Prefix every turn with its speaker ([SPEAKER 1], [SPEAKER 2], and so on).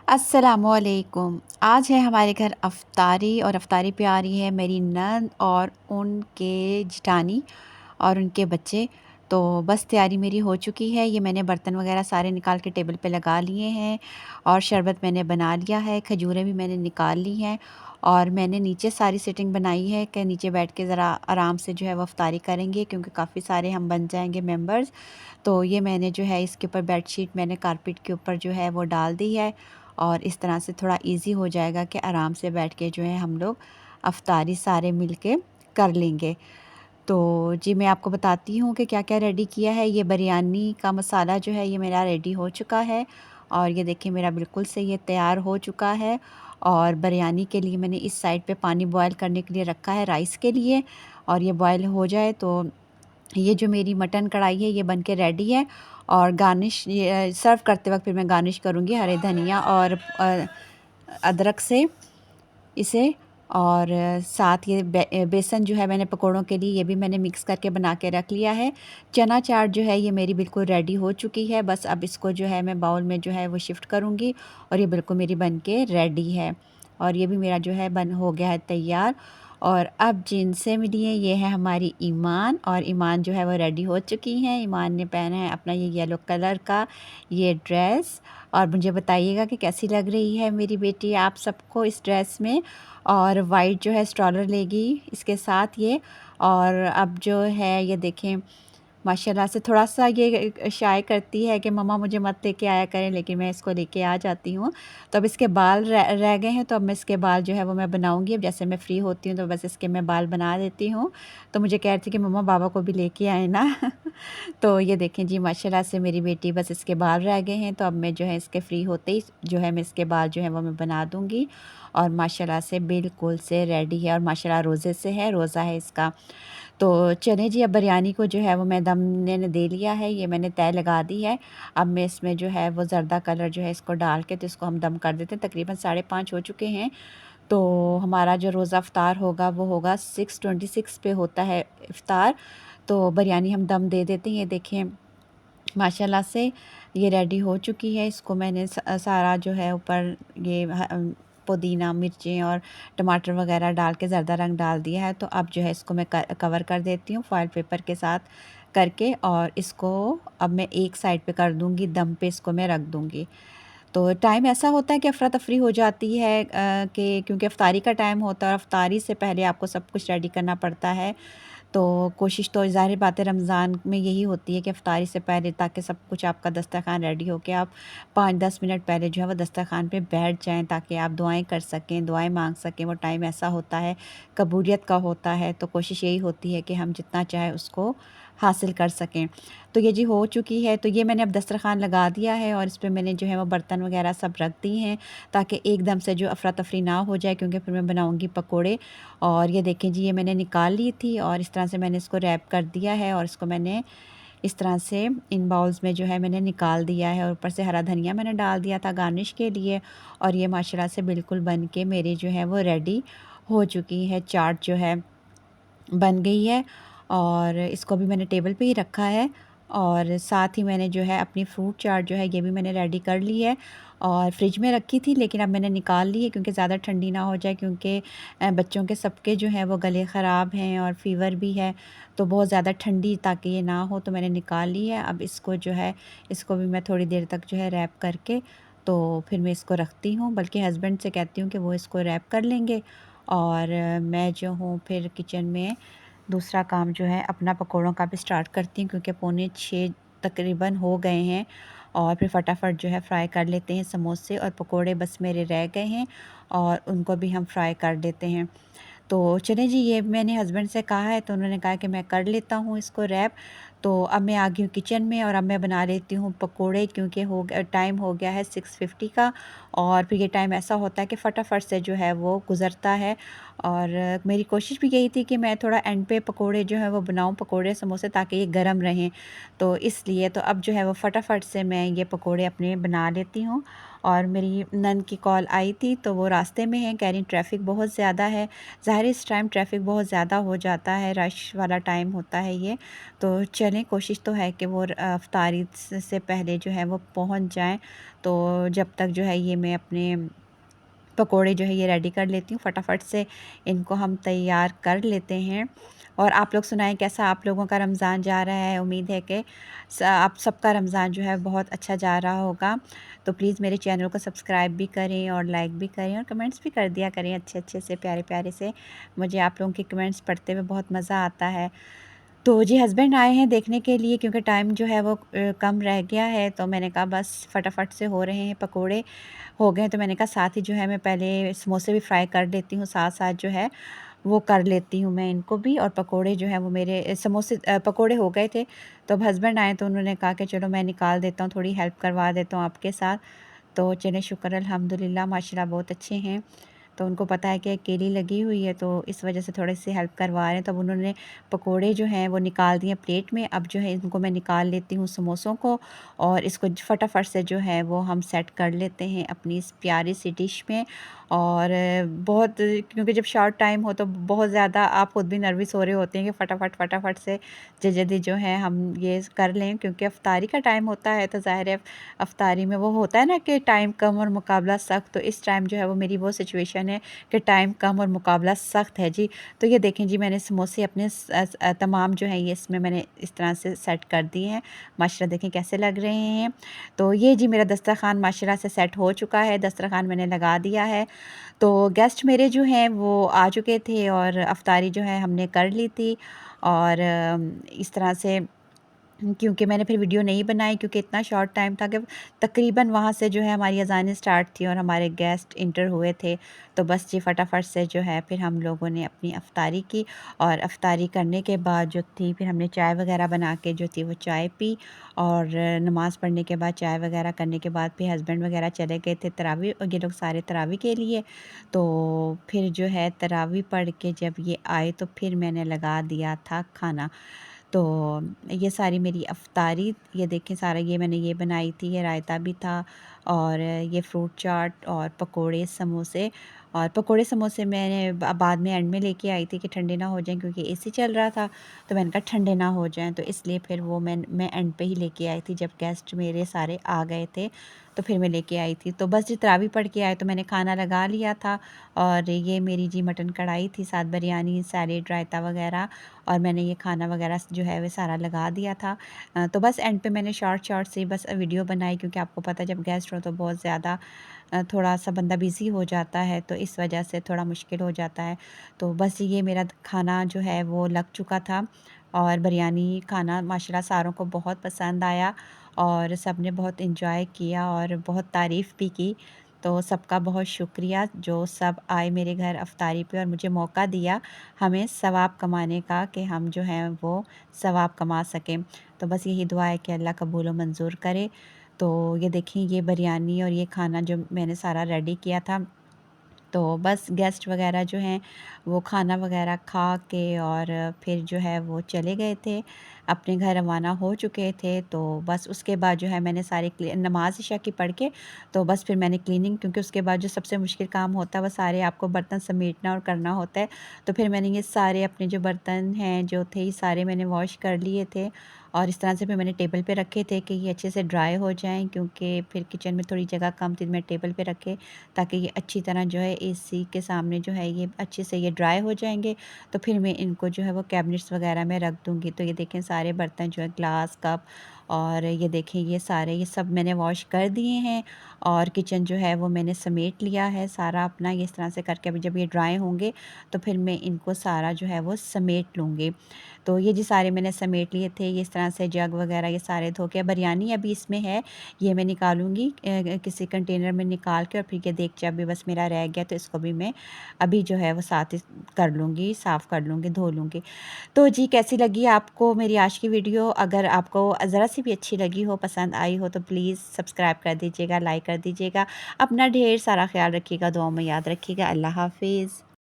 [SPEAKER 1] अस्सलामुअलैकुम। आज है हमारे घर अफ्तारी और अफ्तारी पे आ रही है मेरी नंद और उनके जिठानी और उनके बच्चे। तो बस तैयारी मेरी हो चुकी है। ये मैंने बर्तन वगैरह सारे निकाल के टेबल पे लगा लिए हैं और शरबत मैंने बना लिया है, खजूरें भी मैंने निकाल ली हैं और मैंने नीचे सारी सेटिंग बनाई है कि नीचे बैठ के ज़रा आराम से जो है वो अफ्तारी करेंगे, क्योंकि काफ़ी सारे हम बन जाएंगे मेंबर्स। तो ये मैंने जो है इसके ऊपर बेडशीट मैंने कारपेट के ऊपर जो है वो डाल दी है और इस तरह से थोड़ा इजी हो जाएगा कि आराम से बैठ के जो है हम लोग अफ्तारी सारे मिल के कर लेंगे। तो जी मैं आपको बताती हूँ कि क्या-क्या रेडी किया है। ये बिरयानी का मसाला जो है ये मेरा रेडी हो चुका है और ये देखिए मेरा बिल्कुल से ये तैयार हो चुका है। और बिरयानी के लिए मैंने इस साइड पे पानी बॉयल करने के लिए रखा है राइस के लिए, और ये बॉयल हो जाए तो ये जो मेरी मटन कढ़ाई है ये बन के रेडी है। और गार्निश ये सर्व करते वक्त फिर मैं गार्निश करूँगी हरे धनिया और अदरक से इसे। और साथ ये बेसन जो है मैंने पकोड़ों के लिए ये भी मैंने मिक्स करके बना के रख लिया है। चना चाट जो है ये मेरी बिल्कुल रेडी हो चुकी है। बस अब इसको जो है मैं बाउल में जो है वो शिफ्ट करूँगी और ये बिल्कुल मेरी बन के रेडी है। और ये भी मेरा जो है बन हो गया है तैयार। और अब जिनसे मिली है ये है हमारी ईमान, और ईमान जो है वो रेडी हो चुकी हैं। ईमान ने पहना है अपना ये येलो कलर का ये ड्रेस। और मुझे बताइएगा कि कैसी लग रही है मेरी बेटी आप सबको इस ड्रेस में। और वाइट जो है स्ट्रॉलर लेगी इसके साथ ये। और अब जो है ये देखें माशाल्लाह से थोड़ा-सा ये शाय करती है कि मम्मा मुझे मत लेके आया करें, लेकिन मैं इसको लेके आ जाती हूँ। तो अब इसके बाल रह गए हैं, तो अब मैं इसके बाल जो है वो मैं बनाऊँगी। अब जैसे मैं फ्री होती हूँ तो बस इसके मैं बाल बना देती हूँ। तो मुझे कह रही थी कि मम्मा बाबा को भी लेके आए ना। तो ये देखें जी माशाल्लाह से मेरी बेटी बस इसके बाल रह गए हैं, तो अब मैं जो है इसके फ्री होते ही जो है मैं इसके बाल जो है वो मैं बना दूँगी। और माशाल्लाह से बिल्कुल से रेडी है और माशाल्लाह रोज़े से है, रोज़ा है इसका। तो चलें जी अब बिरयानी को जो है वो मैं दम मैंने दे लिया है, ये मैंने तय लगा दी है। अब मैं इसमें जो है वो ज़र्दा कलर जो है इसको डाल के तो इसको हम दम कर देते हैं। तकरीबन 5:30 हो चुके हैं। तो हमारा जो रोज़ा इफ्तार होगा वो होगा 6:26 पे होता है इफ्तार। तो बिरयानी हम दम दे देते हैं। ये देखें माशाल्लाह से ये रेडी हो चुकी है। इसको मैंने सारा जो है ऊपर ये पुदीना, मिर्चें और टमाटर वगैरह डाल के ज़र्दा रंग डाल दिया है। तो अब जो है इसको मैं कवर कर देती हूँ फ़ॉइल पेपर के साथ करके, और इसको अब मैं एक साइड पे कर दूँगी, दम पे इसको मैं रख दूँगी। तो टाइम ऐसा होता है कि अफ़रा-तफ़री हो जाती है कि क्योंकि इफ्तारी का टाइम होता है और इफ्तारी से पहले आपको सब कुछ रेडी करना पड़ता है। तो कोशिश तो ज़ाहिर बात है रमज़ान में यही होती है कि इफ्तारी से पहले ताकि सब कुछ आपका दस्तरख़्वान रेडी हो के आप 5-10 मिनट पहले जो है वो दस्तरख़्वान पे बैठ जाएँ, ताकि आप दुआएँ कर सकें, दुआएँ मांग सकें। वो टाइम ऐसा होता है, कबूलियत का होता है। तो कोशिश यही होती है कि हम जितना चाहे उसको हासिल कर सकें। तो ये जी हो चुकी है। तो ये मैंने अब दस्तरख़्वान लगा दिया है और इस पे मैंने जो है वो बर्तन वगैरह सब रख दिए हैं, ताकि एकदम से जो अफ़रा-तफ़री ना हो जाए, क्योंकि फिर मैं बनाऊँगी पकोड़े। और ये देखें जी ये मैंने निकाल ली थी और इस तरह से मैंने इसको रैप कर दिया है और इसको मैंने इस तरह से इन बाउल्स में जो है मैंने निकाल दिया है, और ऊपर से हरा धनिया मैंने डाल दिया था गार्निश के लिए। और ये माशाल्लाह से बिल्कुल बन के मेरी जो है वो रेडी हो चुकी है। चाट जो है बन गई है और इसको भी मैंने टेबल पे ही रखा है। और साथ ही मैंने जो है अपनी फ्रूट चाट जो है ये भी मैंने रेडी कर ली है और फ्रिज में रखी थी, लेकिन अब मैंने निकाल ली है क्योंकि ज़्यादा ठंडी ना हो जाए, क्योंकि बच्चों के सबके जो है वो गले ख़राब हैं और फ़ीवर भी है। तो बहुत ज़्यादा ठंडी ताकि ये ना हो, तो मैंने निकाल ली है। अब इसको जो है इसको भी मैं थोड़ी देर तक जो है रैप करके तो फिर मैं इसको रखती हूँ, बल्कि हस्बैंड से कहती हूँ कि वो इसको रैप कर लेंगे। और मैं जो हूँ फिर किचन में दूसरा काम जो है अपना पकोड़ों का भी स्टार्ट करती हूँ, क्योंकि 5:45 तकरीबन हो गए हैं। और फिर फटाफट जो है फ्राई कर लेते हैं समोसे, और पकोड़े बस मेरे रह गए हैं और उनको भी हम फ्राई कर लेते हैं। तो चलें जी ये मैंने हस्बैंड से कहा है तो उन्होंने कहा कि मैं कर लेता हूँ इसको रैप। तो अब मैं आ गई हूँ किचन में और अब मैं बना लेती हूँ पकोड़े, क्योंकि टाइम हो गया है 6:50 का। और फिर ये टाइम ऐसा होता है कि फटाफट से जो है वो गुज़रता है। और मेरी कोशिश भी यही थी कि मैं थोड़ा एंड पे पकोड़े जो है वो बनाऊँ, पकोड़े समोसे, ताकि ये गर्म रहें। तो इसलिए तो अब जो है वो फटाफट से मैं ये पकोड़े अपने बना लेती हूँ। और मेरी नंद की कॉल आई थी, तो वो रास्ते में हैं, कह रही ट्रैफ़िक बहुत ज़्यादा है। ज़ाहिर इस टाइम ट्रैफ़िक बहुत ज़्यादा हो जाता है, रश वाला टाइम होता है ये। तो चलें, कोशिश तो है कि वो अफ्तारी से पहले जो है वो पहुँच जाएँ। तो जब तक जो है ये मैं अपने पकोड़े जो है ये रेडी कर लेती हूँ, फटाफट से इनको हम तैयार कर लेते हैं। और आप लोग सुनाएं कैसा आप लोगों का रमज़ान जा रहा है। उम्मीद है कि आप सबका रमज़ान जो है बहुत अच्छा जा रहा होगा। तो प्लीज़ मेरे चैनल को सब्सक्राइब भी करें और लाइक भी करें और कमेंट्स भी कर दिया करें अच्छे अच्छे से, प्यारे प्यारे से। मुझे आप लोगों के कमेंट्स पढ़ते हुए बहुत मज़ा आता है। तो जी हस्बैंड आए हैं देखने के लिए, क्योंकि टाइम जो है वो कम रह गया है। तो मैंने कहा बस फटाफट से हो रहे हैं पकोड़े, हो गए। तो मैंने कहा साथ ही जो है मैं पहले समोसे भी फ्राई कर लेती हूँ, साथ साथ जो है वो कर लेती हूँ मैं इनको भी। और पकोड़े जो है वो मेरे समोसे पकोड़े हो गए थे। तो अब हस्बैंड आए तो उन्होंने कहा कि चलो मैं निकाल देता हूँ, थोड़ी हेल्प करवा देता हूँ आपके साथ। तो चलें, शुक्र अल्हम्दुलिल्लाह, माशाल्लाह बहुत अच्छे हैं। तो उनको पता है कि अकेली लगी हुई है, तो इस वजह से थोड़ी-सी हेल्प करवा रहे हैं। तब उन्होंने पकोड़े जो हैं वो निकाल दिए प्लेट में। अब जो है इनको मैं निकाल लेती हूँ समोसों को, और इसको फटाफट से जो है वो हम सेट कर लेते हैं अपनी इस प्यारी सी डिश में। और बहुत, क्योंकि जब शॉर्ट टाइम हो तो बहुत ज़्यादा आप खुद भी नर्वस हो रहे होते हैं कि फटाफट से जल्दी जो है हम ये कर लें, क्योंकि अफ्तारी का टाइम होता है। तो ज़ाहिर है अफ्तारी में वो होता है ना कि टाइम कम और मुकाबला सख्त। तो इस टाइम जो है वो मेरी वो सिचुएशन है कि टाइम कम और मुकाबला सख्त है जी। तो ये देखें जी, मैंने समोसे अपने तमाम जो है ये इसमें मैंने इस तरह से सेट कर दिए हैं। माशाल्लाह देखें कैसे लग रहे हैं। तो ये जी मेरा दस्तरखान माशाल्लाह से सेट हो चुका है, दस्तरखान मैंने लगा दिया है। तो गेस्ट मेरे जो हैं वो आ चुके थे और अफ्तारी जो है हमने कर ली थी। और इस तरह से, क्योंकि मैंने फिर वीडियो नहीं बनाई, क्योंकि इतना शॉर्ट टाइम था कि तकरीबन वहाँ से जो है हमारी अज़ानें स्टार्ट थी और हमारे गेस्ट इंटर हुए थे। तो बस जी फटाफट से जो है फिर हम लोगों ने अपनी अफ्तारी की। और अफ्तारी करने के बाद जो थी, फिर हमने चाय वगैरह बना के जो थी वो चाय पी। और नमाज़ पढ़ने के बाद, चाय वगैरह करने के बाद, फिर हस्बैंड वगैरह चले गए थे तरावी, और ये लोग सारे तरावी के लिए। तो फिर जो है तरावी पढ़ के जब ये आए तो फिर मैंने लगा दिया था खाना। तो ये सारी मेरी अफ्तारी, ये देखें सारा ये मैंने ये बनाई थी, ये रायता भी था, और ये फ्रूट चाट और पकोड़े समोसे। और पकोड़े समोसे मैंने बाद में एंड में लेके आई थी कि ठंडे ना हो जाएं, क्योंकि एसी चल रहा था। तो मैंने कहा ठंडे ना हो जाएं, तो इसलिए फिर वो मैं एंड पे ही लेके आई थी जब गेस्ट मेरे सारे आ गए थे। तो फिर मैं लेके आई थी। तो बस जी तरावी पढ़ के आए तो मैंने खाना लगा लिया था। और ये मेरी जी मटन कढ़ाई थी, साथ बिरयानी, सैलेड, रायता वगैरह। और मैंने ये खाना वगैरह जो है वो सारा लगा दिया था। तो बस एंड पे मैंने शॉर्ट शॉर्ट से बस वीडियो बनाई, क्योंकि आपको पता है जब गेस्ट हो तो बहुत ज़्यादा थोड़ा सा बंदा बिज़ी हो जाता है, तो इस वजह से थोड़ा मुश्किल हो जाता है। तो बस ये मेरा खाना जो है वो लग चुका था। और बिरयानी खाना माशाल्लाह सारों को बहुत पसंद आया, और सब ने बहुत इन्जॉय किया और बहुत तारीफ़ भी की। तो सबका बहुत शुक्रिया जो सब आए मेरे घर अफ्तारी पे और मुझे मौका दिया हमें सवाब कमाने का, कि हम जो हैं वो सवाब कमा सकें। तो बस यही दुआ है कि अल्लाह कबूल व मंज़ूर करे। तो ये देखिए, ये बिरयानी और ये खाना जो मैंने सारा रेडी किया था। तो बस गेस्ट वगैरह जो हैं वो खाना वगैरह खा के और फिर जो है वो चले गए थे, अपने घर रवाना हो चुके थे। तो बस उसके बाद जो है मैंने सारी नमाज इशा की पढ़ के, तो बस फिर मैंने क्लीनिंग, क्योंकि उसके बाद जो सबसे मुश्किल काम होता है वो सारे आपको बर्तन समेटना और करना होता है। तो फिर मैंने ये सारे अपने जो बर्तन हैं जो थे, ये सारे मैंने वॉश कर लिए थे। और इस तरह से फिर मैंने टेबल पे रखे थे कि ये अच्छे से ड्राई हो जाएं, क्योंकि फिर किचन में थोड़ी जगह कम थी, मैं टेबल पे रखे ताकि ये अच्छी तरह जो है एसी के सामने जो है ये अच्छे से ये ड्राई हो जाएंगे। तो फिर मैं इनको जो है वो कैबिनेट्स वगैरह में रख दूँगी। तो ये देखें सारे बर्तन जो है, ग्लास, कप, और ये देखें ये सारे, ये सब मैंने वॉश कर दिए हैं। और किचन जो है वो मैंने समेट लिया है सारा अपना, ये इस तरह से करके अभी जब ये ड्राई होंगे तो फिर मैं इनको सारा जो है वो समेट लूँगी। तो ये जी सारे मैंने समेट लिए थे, ये इस तरह से जग वगैरह ये सारे धो के। बिरयानी अभी इसमें है, ये मैं निकालूँगी किसी कंटेनर में निकाल के, और फिर ये देगचा भी बस मेरा रह गया, तो इसको भी मैं अभी जो है वो साथ ही कर लूँगी, साफ़ कर लूँगी, धो लूँगी। तो जी कैसी लगी आपको मेरी आज की वीडियो? अगर आपको ज़रा सी भी अच्छी लगी हो, पसंद आई हो, तो प्लीज़ सब्सक्राइब कर दीजिएगा, लाइक कर दीजिएगा। अपना ढेर सारा ख़्याल रखिएगा, दुआओं में याद रखिएगा। अल्लाह हाफ़िज़।